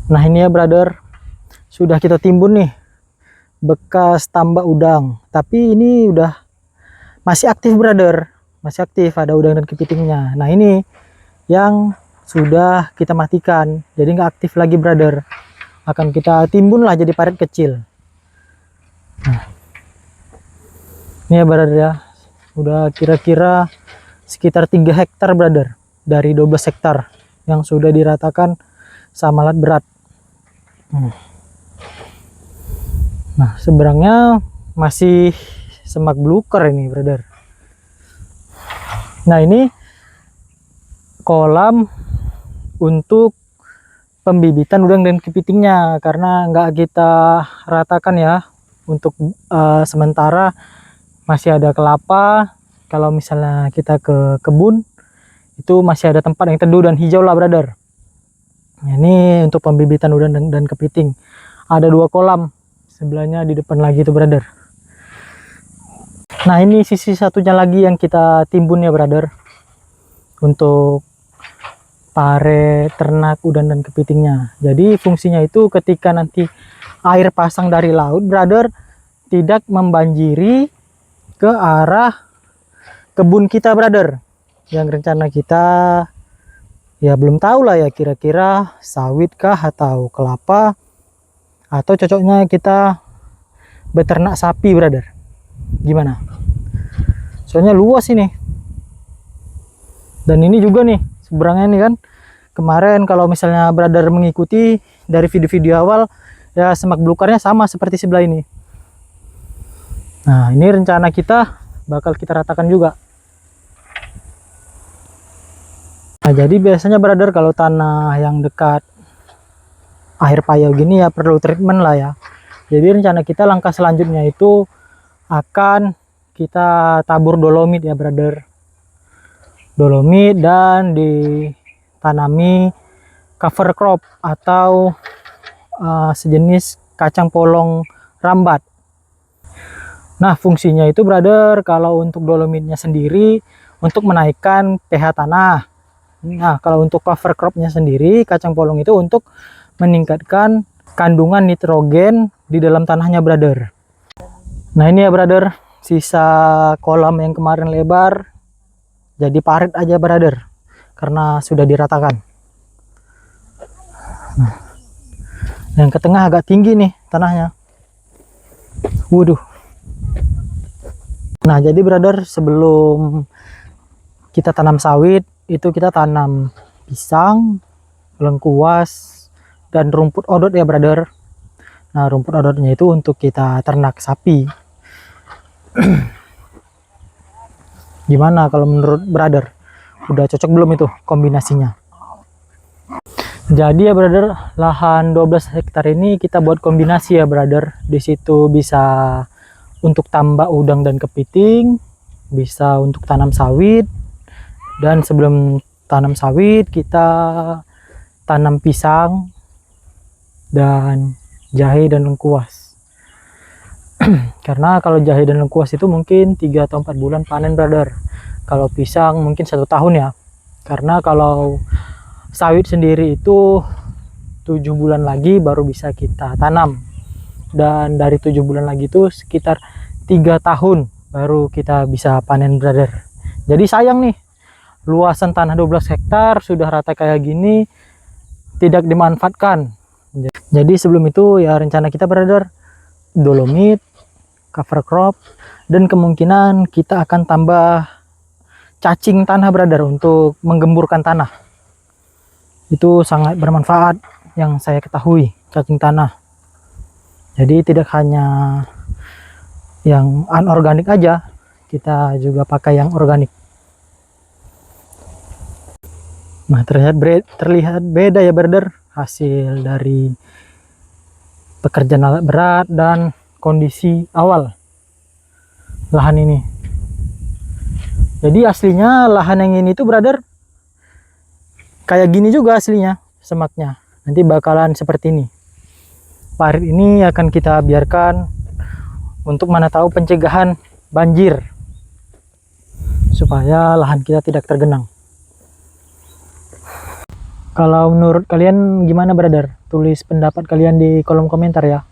Nah ini ya brother, sudah kita timbun nih bekas tambak udang, tapi ini udah masih aktif brother, masih aktif, ada udang dan kepitingnya. Nah ini yang sudah kita matikan, jadi nggak aktif lagi brother, akan kita timbun lah jadi parit kecil. Nah ini ya brother ya, udah kira-kira sekitar 3 hektar brother dari 12 hektar yang sudah diratakan sama alat berat. Nah seberangnya masih semak belukar ini brother. Nah ini kolam untuk pembibitan udang dan kepitingnya, karena nggak kita ratakan ya untuk sementara. Masih ada kelapa, kalau misalnya kita ke kebun itu masih ada tempat yang teduh dan hijau lah brother. Nah, ini untuk pembibitan udang dan kepiting. Ada 2 kolam, sebelahnya di depan lagi tuh brother. Nah ini sisi satunya lagi yang kita timbun ya brother, untuk pare ternak udang dan kepitingnya. Jadi fungsinya itu ketika nanti air pasang dari laut brother, tidak membanjiri ke arah kebun kita brother, yang rencana kita ya belum tahu lah ya, kira-kira sawit kah atau kelapa, atau cocoknya kita beternak sapi brother. Gimana? Soalnya luas ini, dan ini juga nih seberangnya nih kan, kemarin kalau misalnya brother mengikuti dari video-video awal ya, semak belukarnya sama seperti sebelah ini. Nah ini rencana kita bakal kita ratakan juga. Nah jadi biasanya brother kalau tanah yang dekat air payau gini ya perlu treatment lah ya. Jadi rencana kita langkah selanjutnya itu akan kita tabur dolomit ya brother, dolomit, dan ditanami cover crop atau sejenis kacang polong rambat. Nah fungsinya itu brother, kalau untuk dolomitnya sendiri untuk menaikkan pH tanah. Nah kalau untuk cover cropnya sendiri kacang polong itu untuk meningkatkan kandungan nitrogen di dalam tanahnya brother. Nah ini ya brother, sisa kolam yang kemarin lebar jadi parit aja brother, karena sudah diratakan. Nah yang ke tengah agak tinggi nih tanahnya, waduh. Nah jadi brother, sebelum kita tanam sawit itu kita tanam pisang, lengkuas, dan rumput odot ya brother. Nah rumput odotnya itu untuk kita ternak sapi. Gimana kalau menurut brother, udah cocok belum itu kombinasinya? Jadi ya brother, lahan 12 hektar ini kita buat kombinasi ya brother. Di situ bisa untuk tambak udang dan kepiting, bisa untuk tanam sawit, dan sebelum tanam sawit kita tanam pisang dan jahe dan lengkuas. Karena kalau jahe dan lengkuas itu mungkin 3 atau 4 bulan panen brother, kalau pisang mungkin 1 tahun ya. Karena kalau sawit sendiri itu 7 bulan lagi baru bisa kita tanam, dan dari 7 bulan lagi itu sekitar 3 tahun baru kita bisa panen brother. Jadi sayang nih, luasan tanah 12 hektar sudah rata kayak gini tidak dimanfaatkan. Jadi sebelum itu ya rencana kita brother, dolomit, cover crop, dan kemungkinan kita akan tambah cacing tanah brother untuk menggemburkan tanah. Itu sangat bermanfaat yang saya ketahui, cacing tanah. Jadi tidak hanya yang anorganik aja, kita juga pakai yang organik. Nah terlihat beda ya brother, hasil dari pekerjaan alat berat dan kondisi awal lahan ini. Jadi aslinya lahan yang ini tuh brother kayak gini juga aslinya semaknya, nanti bakalan seperti ini. Parit ini akan kita biarkan untuk mana tahu pencegahan banjir, supaya lahan kita tidak tergenang. Kalau menurut kalian gimana brother? Tulis pendapat kalian di kolom komentar ya.